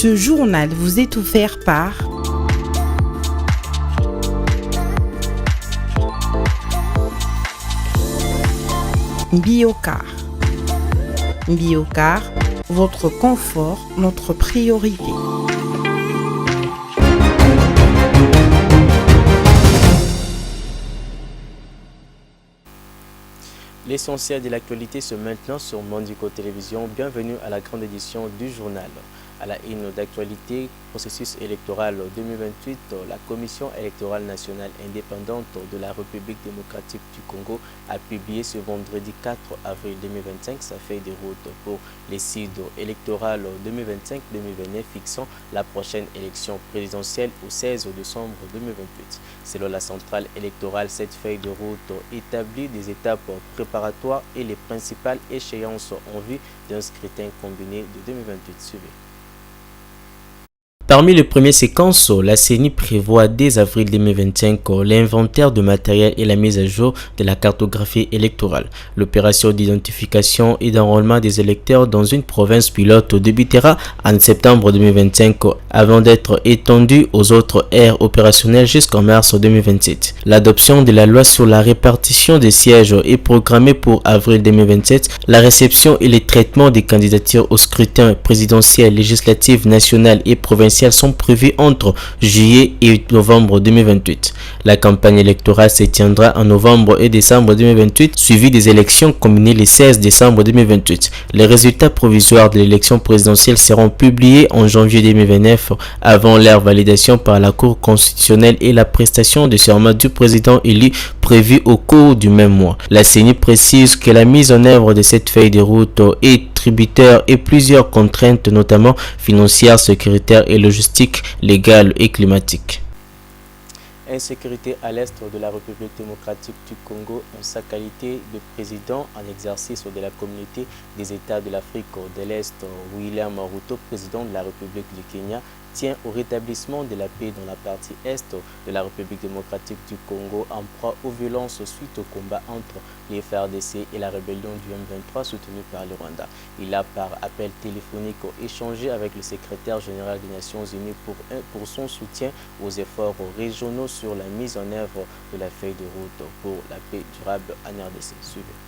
Ce journal vous est offert par Biocar. Biocar, votre confort, notre priorité. L'essentiel de l'actualité se maintenant sur Mondico Télévision. Bienvenue à la grande édition du journal. À la une d'actualité, processus électoral 2028, la Commission électorale nationale indépendante de la République démocratique du Congo a publié ce vendredi 4 avril 2025 sa feuille de route pour les cycles électoraux 2025-2029 fixant la prochaine élection présidentielle au 16 décembre 2028. Selon la centrale électorale, cette feuille de route établit des étapes préparatoires et les principales échéances en vue d'un scrutin combiné de 2028. Suivez. Parmi les premières séquences, la CENI prévoit dès avril 2025 l'inventaire de matériel et la mise à jour de la cartographie électorale. L'opération d'identification et d'enrôlement des électeurs dans une province pilote débutera en septembre 2025 avant d'être étendue aux autres aires opérationnelles jusqu'en mars 2027. L'adoption de la loi sur la répartition des sièges est programmée pour avril 2027. La réception et le traitement des candidatures au scrutin présidentiel, législatif, national et provincial sont prévus entre juillet et novembre 2028. La campagne électorale se tiendra en novembre et décembre 2028, suivie des élections combinées le 16 décembre 2028. Les résultats provisoires de l'élection présidentielle seront publiés en janvier 2029 avant leur validation par la Cour constitutionnelle et la prestation de serment du président élu prévue au cours du même mois. La CENI précise que la mise en œuvre de cette feuille de route est tributaire et plusieurs contraintes, notamment financières, sécuritaires et logistiques, légales et climatiques. Insécurité à l'est de la République démocratique du Congo en sa qualité de président en exercice de la communauté des États de l'Afrique de l'Est. William Ruto, président de la République du Kenya, tient au rétablissement de la paix dans la partie est de la République démocratique du Congo en proie aux violences suite au combat entre les FARDC et la rébellion du M23 soutenue par le Rwanda. Il a par appel téléphonique échangé avec le secrétaire général des Nations Unies pour son soutien aux efforts régionaux sur la mise en œuvre de la feuille de route pour la paix durable en RDC. Suivez.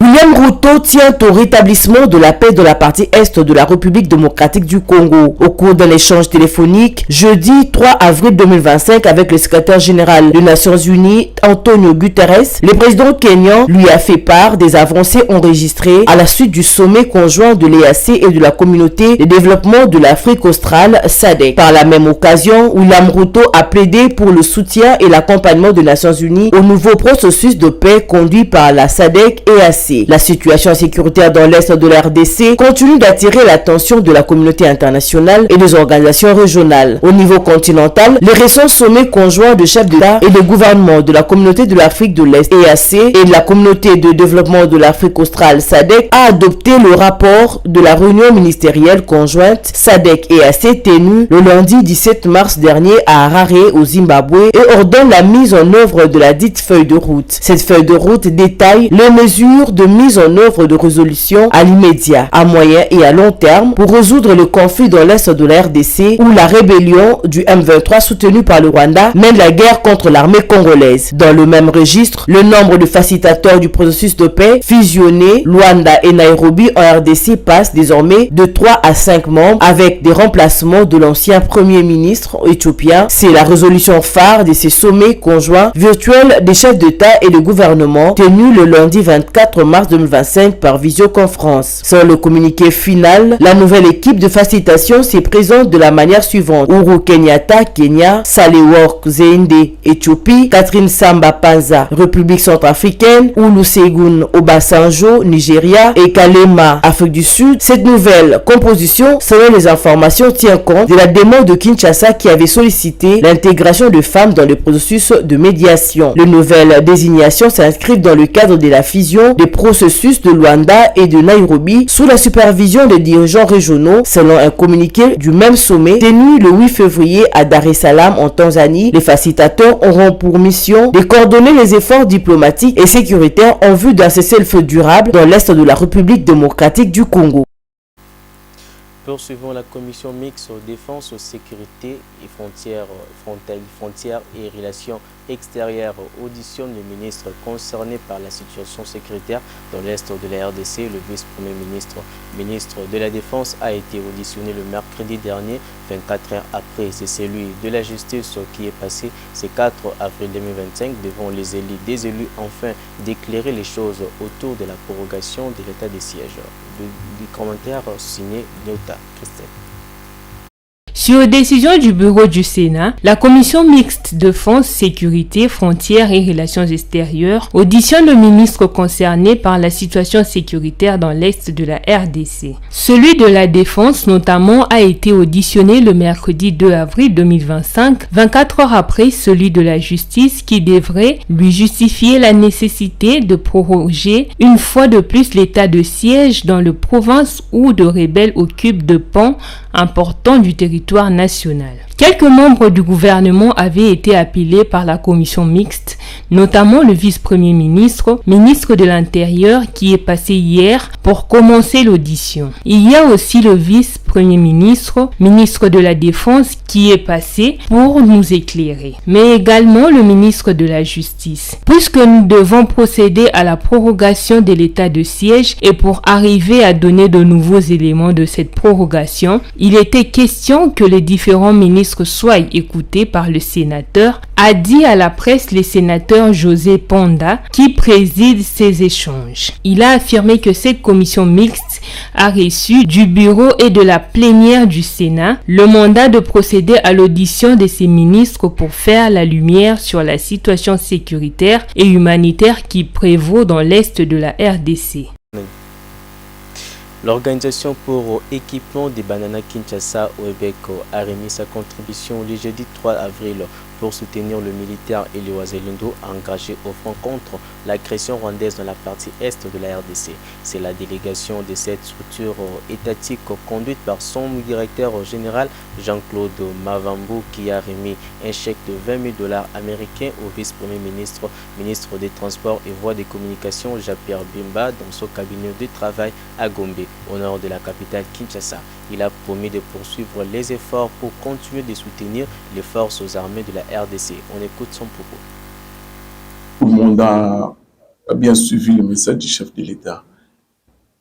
William Ruto tient au rétablissement de la paix de la partie est de la République démocratique du Congo. Au cours d'un échange téléphonique, jeudi 3 avril 2025 avec le secrétaire général des Nations Unies, Antonio Guterres, le président kenyan lui a fait part des avancées enregistrées à la suite du sommet conjoint de l'EAC et de la communauté de développement de l'Afrique australe, SADC. Par la même occasion, William Ruto a plaidé pour le soutien et l'accompagnement des Nations Unies au nouveau processus de paix conduit par la SADC-EAC. La situation sécuritaire dans l'est de la RDC continue d'attirer l'attention de la communauté internationale et des organisations régionales. Au niveau continental, les récents sommets conjoints de chefs d'État et de gouvernement de la communauté de l'Afrique de l'Est EAC et de la communauté de développement de l'Afrique australe SADC a adopté le rapport de la réunion ministérielle conjointe SADC-EAC tenue le lundi 17 mars dernier à Harare au Zimbabwe et ordonne la mise en œuvre de la dite feuille de route. Cette feuille de route détaille les mesures de mise en œuvre de résolution à l'immédiat, à moyen et à long terme pour résoudre le conflit dans l'est de la RDC où la rébellion du M23 soutenue par le Rwanda mène la guerre contre l'armée congolaise. Dans le même registre, le nombre de facilitateurs du processus de paix fusionnés Luanda et Nairobi en RDC passe désormais de 3 à 5 membres avec des remplacements de l'ancien premier ministre éthiopien. C'est la résolution phare de ces sommets conjoints virtuels des chefs d'État et de gouvernement tenus le lundi 24 mars 2025 par visioconférence. Sur le communiqué final, la nouvelle équipe de facilitation se présente de la manière suivante: Uhuru Kenyatta, Kenya; Sahle-Work Zehinde, Éthiopie; Catherine Samba Panza, République centrafricaine; Olusegun Obasanjo, Nigeria; et Kalema, Afrique du Sud. Cette nouvelle composition, selon les informations, tient compte de la demande de Kinshasa qui avait sollicité l'intégration de femmes dans le processus de médiation. Les nouvelles désignations s'inscrivent dans le cadre de la fusion des processus processus de Luanda et de Nairobi sous la supervision des dirigeants régionaux, selon un communiqué du même sommet tenu le 8 février à Dar es Salaam en Tanzanie. Les facilitateurs auront pour mission de coordonner les efforts diplomatiques et sécuritaires en vue d'un cessez-le-feu durable dans l'est de la République démocratique du Congo. Poursuivons la commission mixte défense, sécurité et frontières et relations extérieures auditionne le ministre concerné par la situation sécuritaire dans l'est de la RDC. Le vice-premier ministre de la Défense a été auditionné le mercredi dernier, 24 heures après. C'est celui de la justice qui est passé ce 4 avril 2025 devant les élus, des élus afin d'éclairer les choses autour de la prorogation de l'état de siège. Du commentaire signé Nyota Christelle. Sur décision du bureau du Sénat, la commission mixte défense, sécurité, frontières et relations extérieures auditionne le ministre concerné par la situation sécuritaire dans l'est de la RDC. Celui de la défense notamment a été auditionné le mercredi 2 avril 2025, 24 heures après celui de la justice qui devrait lui justifier la nécessité de proroger une fois de plus l'état de siège dans le province où de rebelles occupent de pans importants du territoire national. Quelques membres du gouvernement avaient été appelés par la commission mixte, notamment le vice-premier ministre, ministre de l'Intérieur qui est passé hier pour commencer l'audition. Il y a aussi le vice-premier ministre, ministre de la Défense qui est passé pour nous éclairer, mais également le ministre de la Justice. Puisque nous devons procéder à la prorogation de l'état de siège et pour arriver à donner de nouveaux éléments de cette prorogation, il était question que les différents ministres soient écoutés par le sénateur, a dit à la presse le sénateur José Ponda qui préside ces échanges. Il a affirmé que cette commission mixte a reçu du bureau et de la plénière du Sénat le mandat de procéder à l'audition de ces ministres pour faire la lumière sur la situation sécuritaire et humanitaire qui prévaut dans l'est de la RDC. L'Organisation pour équipement des bananas Kinshasa Oebeko a remis sa contribution le jeudi 3 avril pour soutenir le militaire et les Wazalendo engagés au front contre l'agression rwandaise dans la partie est de la RDC. C'est la délégation de cette structure étatique conduite par son directeur général Jean-Claude Mavambu qui a remis un chèque de 20 000 $ américains au vice-premier ministre, ministre des Transports et Voies des Communications Jean-Pierre Bimba dans son cabinet de travail à Gombe, au nord de la capitale Kinshasa. Il a promis de poursuivre les efforts pour continuer de soutenir les forces armées de la RDC. On écoute son propos. Tout le monde a bien suivi le message du chef de l'État.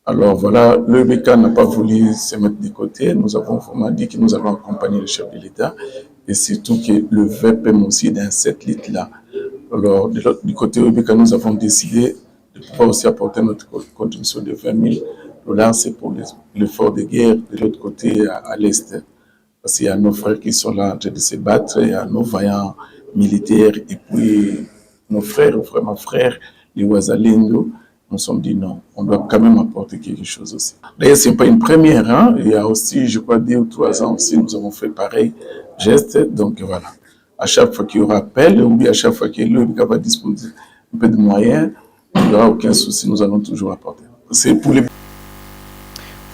Alors voilà, le BK n'a pas voulu se mettre de côté. Nous avons vraiment dit que nous allons accompagner le chef de l'État et surtout que le VPM aussi dans cette lutte-là. Alors du côté BK, nous avons décidé de pouvoir aussi apporter notre contribution de 20 000 $. C'est pour l'effort de guerre de l'autre côté à l'Est. Parce qu'il y a nos frères qui sont là en train de se battre, il y a nos vaillants militaires et puis nos frères, vraiment frères, les Wazalendo. Nous sommes dit non, on doit quand même apporter quelque chose aussi. D'ailleurs, ce n'est pas une première, hein. Il y a aussi, je crois, 2 ou 3 ans aussi, nous avons fait pareil geste. Donc voilà, à chaque fois qu'il y aura appel, ou bien à chaque fois que le BK va disposer un peu de moyens, il n'y aura aucun souci, nous allons toujours apporter. C'est pour les...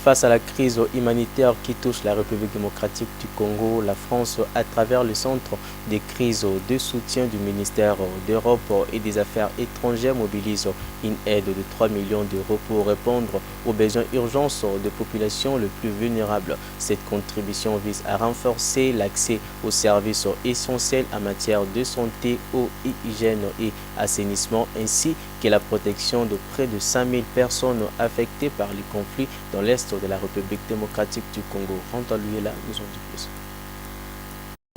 Face à la crise humanitaire qui touche la République démocratique du Congo, la France, à travers le centre des crises de soutien du ministère d'Europe et des Affaires étrangères, mobilise une aide de 3 millions d'euros pour répondre aux besoins urgents des populations les plus vulnérables. Cette contribution vise à renforcer l'accès aux services essentiels en matière de santé, eau, hygiène et assainissement, ainsi que la protection de près de 5 000 personnes affectées par les conflits dans l'Est de la République démocratique du Congo. Rentons-lui là, nous en dit plus.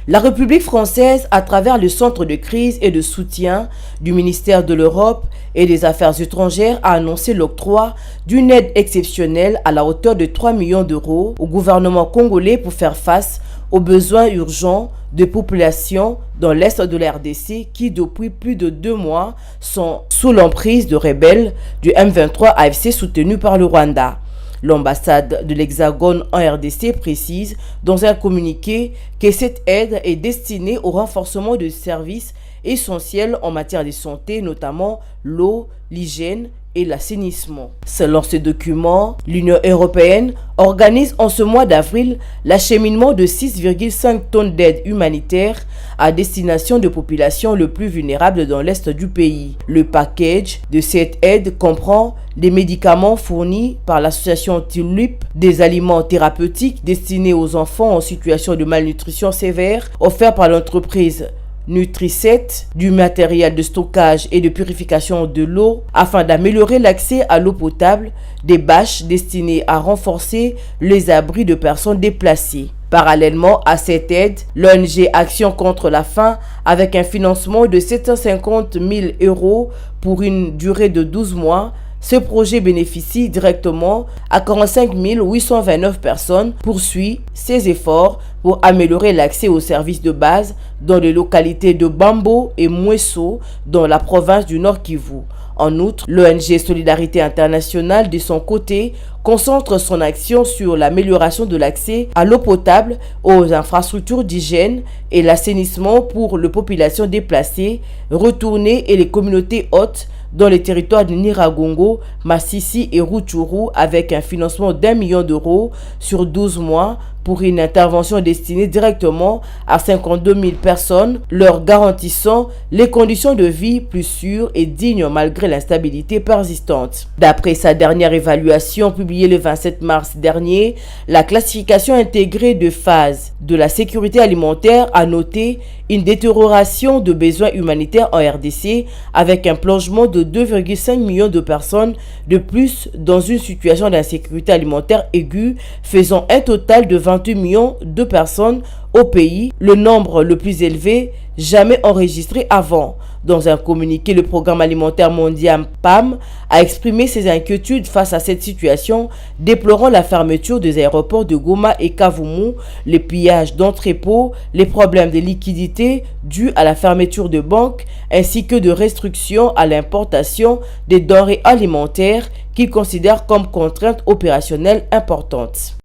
La République française, à travers le centre de crise et de soutien du ministère de l'Europe et des Affaires étrangères, a annoncé l'octroi d'une aide exceptionnelle à la hauteur de 3 millions d'euros au gouvernement congolais pour faire face aux besoins urgents de populations dans l'est de la RDC qui, depuis plus de 2 mois, sont sous l'emprise de rebelles du M23 AFC soutenus par le Rwanda. L'ambassade de l'Hexagone en RDC précise dans un communiqué que cette aide est destinée au renforcement de services essentiels en matière de santé, notamment l'eau, l'hygiène et l'assainissement. Selon ce document, l'Union européenne organise en ce mois d'avril l'acheminement de 6,5 tonnes d'aide humanitaire à destination de populations les plus vulnérables dans l'est du pays. Le package de cette aide comprend des médicaments fournis par l'association Tulip, des aliments thérapeutiques destinés aux enfants en situation de malnutrition sévère offerts par l'entreprise Nutricet, du matériel de stockage et de purification de l'eau afin d'améliorer l'accès à l'eau potable, des bâches destinées à renforcer les abris de personnes déplacées. Parallèlement à cette aide, l'ONG Action contre la faim, avec un financement de 750 000 € pour une durée de 12 mois, ce projet bénéficie directement à 45 829 personnes, poursuit ses efforts pour améliorer l'accès aux services de base dans les localités de Bambo et Mweso dans la province du Nord Kivu. En outre, l'ONG Solidarité Internationale, de son côté, concentre son action sur l'amélioration de l'accès à l'eau potable, aux infrastructures d'hygiène et l'assainissement pour les populations déplacées, retournées et les communautés hautes dans les territoires de Niragongo, Massissi et Rutshuru avec un financement d'1 million d'euros sur 12 mois pour une intervention destinée directement à 52 000 personnes, leur garantissant les conditions de vie plus sûres et dignes malgré l'instabilité persistante. D'après sa dernière évaluation publiée le 27 mars dernier, la classification intégrée de phase de la sécurité alimentaire a noté une détérioration de besoins humanitaires en RDC avec un plongement de 2,5 millions de personnes de plus dans une situation d'insécurité alimentaire aiguë, faisant un total de 28 millions de personnes au pays, le nombre le plus élevé jamais enregistré avant. Dans un communiqué, le Programme alimentaire mondial PAM a exprimé ses inquiétudes face à cette situation, déplorant la fermeture des aéroports de Goma et Kavumu, les pillages d'entrepôts, les problèmes de liquidité dus à la fermeture de banques, ainsi que de restrictions à l'importation des denrées alimentaires qu'il considère comme contraintes opérationnelles importantes.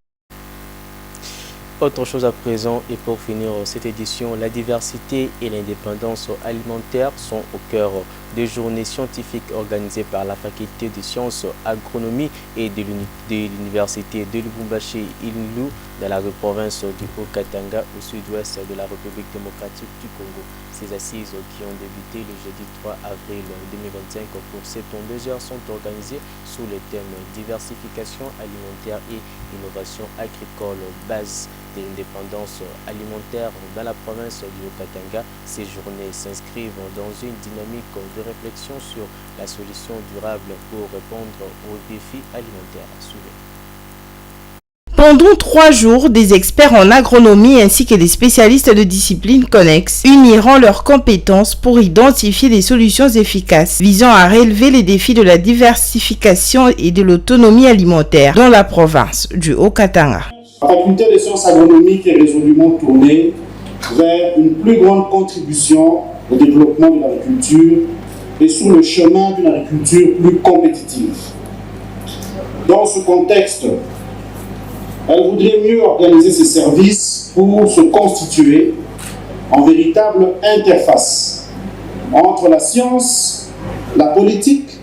Autre chose à présent, et pour finir cette édition, la diversité et l'indépendance alimentaire sont au cœur des journées scientifiques organisées par la faculté de sciences agronomie et de l'université de Lubumbashi Ilundu dans la province du Haut-Katanga au sud-ouest de la République démocratique du Congo. Ces assises qui ont débuté le jeudi 3 avril 2025 pour 72 heures sont organisées sous le thème diversification alimentaire et innovation agricole, base de l'indépendance alimentaire dans la province du Haut-Katanga. Ces journées s'inscrivent dans une dynamique de réflexion sur la solution durable pour répondre aux défis alimentaires. Suivez. Pendant 3 jours, des experts en agronomie ainsi que des spécialistes de disciplines connexes uniront leurs compétences pour identifier des solutions efficaces visant à relever les défis de la diversification et de l'autonomie alimentaire dans la province du Haut-Katanga. La faculté des sciences agronomiques est résolument tournée vers une plus grande contribution au développement de l'agriculture et sur le chemin d'une agriculture plus compétitive. Dans ce contexte, elle voudrait mieux organiser ses services pour se constituer en véritable interface entre la science, la politique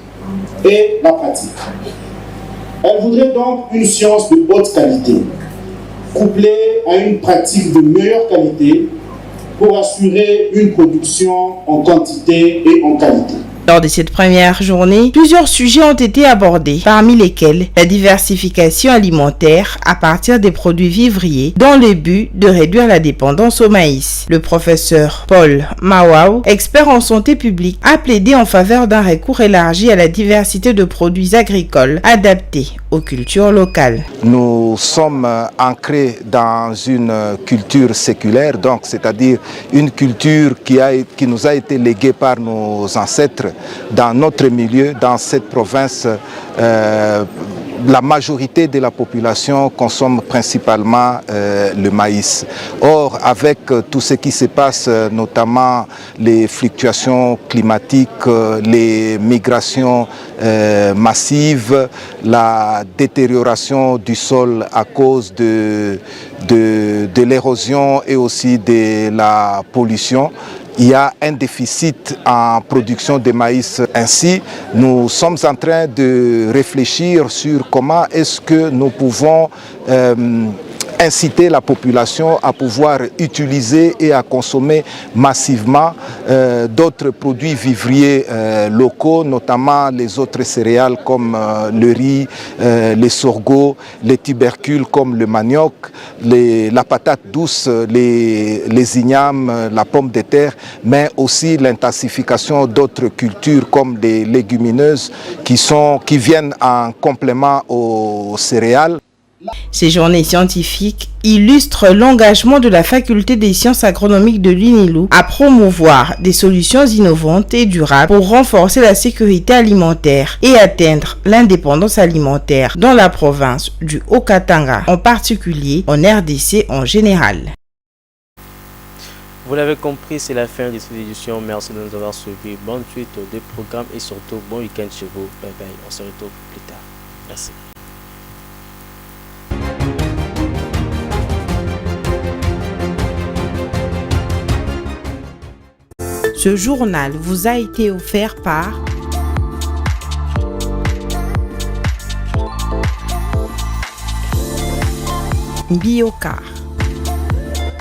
et la pratique. Elle voudrait donc une science de haute qualité, couplée à une pratique de meilleure qualité pour assurer une production en quantité et en qualité. Lors de cette première journée, plusieurs sujets ont été abordés, parmi lesquels la diversification alimentaire à partir des produits vivriers dans le but de réduire la dépendance au maïs. Le professeur Paul Mawao, expert en santé publique, a plaidé en faveur d'un recours élargi à la diversité de produits agricoles adaptés aux cultures locales. Nous sommes ancrés dans une culture séculaire, donc c'est-à-dire une culture qui nous a été léguée par nos ancêtres. Dans notre milieu, dans cette province, la majorité de la population consomme principalement le maïs. Or, avec tout ce qui se passe, notamment les fluctuations climatiques, les migrations massives, la détérioration du sol à cause de l'érosion et aussi de la pollution, il y a un déficit en production de maïs. Ainsi, nous sommes en train de réfléchir sur comment est-ce que nous pouvons inciter la population à pouvoir utiliser et à consommer massivement d'autres produits vivriers locaux, notamment les autres céréales comme le riz, les sorgho, les tubercules comme le manioc, la patate douce, les ignames, la pomme de terre, mais aussi l'intensification d'autres cultures comme des légumineuses qui viennent en complément aux céréales. Ces journées scientifiques illustrent l'engagement de la Faculté des sciences agronomiques de l'UNILU à promouvoir des solutions innovantes et durables pour renforcer la sécurité alimentaire et atteindre l'indépendance alimentaire dans la province du Haut-Katanga, en particulier en RDC en général. Vous l'avez compris, c'est la fin de cette édition. Merci de nous avoir suivis. Bonne suite des programmes et surtout bon week-end chez vous. Bye bye. On se retrouve plus tard. Merci. Ce journal vous a été offert par Biocar.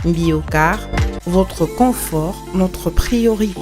Biocar, votre confort, notre priorité.